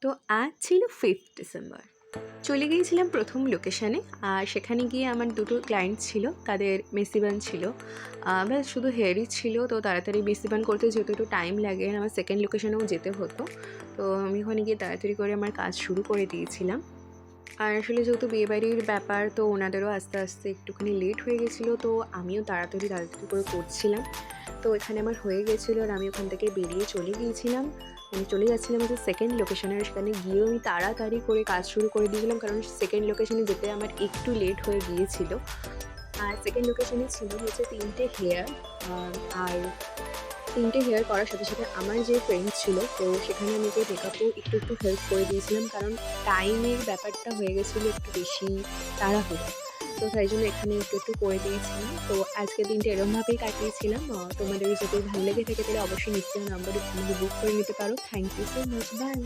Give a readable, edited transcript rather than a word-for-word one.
তো আজ ছিল 5th ডিসেম্বর। চলে গিয়েছিলাম প্রথম লোকেশানে। আর সেখানে গিয়ে আমার দুটো ক্লায়েন্ট ছিল, তাদের মেসি বান ছিল। ব্যাস শুধু হেয়ারই ছিল। তো তাড়াতাড়ি মেসি বান করতে যেহেতু একটু টাইম লাগে, আর আমার সেকেন্ড লোকেশানেও যেতে হতো। তো আমি ওখানে গিয়ে তাড়াতাড়ি করে আমার কাজ শুরু করে দিয়েছিলাম। আর আসলে যেহেতু বিয়েবাড়ির ব্যাপার, তো ওনাদেরও আস্তে আস্তে একটুখানি লেট হয়ে গেছিলো, তো আমিও তাড়াতাড়ি করে করছিলাম। তো এখানে আমার হয়ে গেছিলো, আর আমি ওখান থেকে বেরিয়ে চলে গিয়েছিলাম। মানে চলে যাচ্ছিলাম হচ্ছে সেকেন্ড লোকেশনে। আর সেখানে গিয়েও আমি তাড়াতাড়ি করে কাজ শুরু করে দিয়েছিলাম, কারণ সেকেন্ড লোকেশনে যেতে আমার একটু লেট হয়ে গিয়েছিল। আর সেকেন্ড লোকেশনে ছিল হচ্ছে 3টে হেয়ার। আর 3টে হেয়ার করার সাথে সাথে আমার যে ফ্রেন্ড ছিল, তো সেখানে আমি যে মেকআপও একটু হেল্প করে দিয়েছিলাম, কারণ টাইমের ব্যাপারটা হয়ে গেছিলো একটু বেশি তাড়াহুড়ো। তো তাই জন্য এখানে একটু করে দিয়েছিলাম। তো আজকের দিনটা এরমভাবেই কাটিয়েছিলাম। তোমাদের যদি ভালো লেগে থাকে তাহলে অবশ্যই নিশ্চয়ই নাম্বারে আমাকে বুক করে নিতে পারো। Thank you so much. By.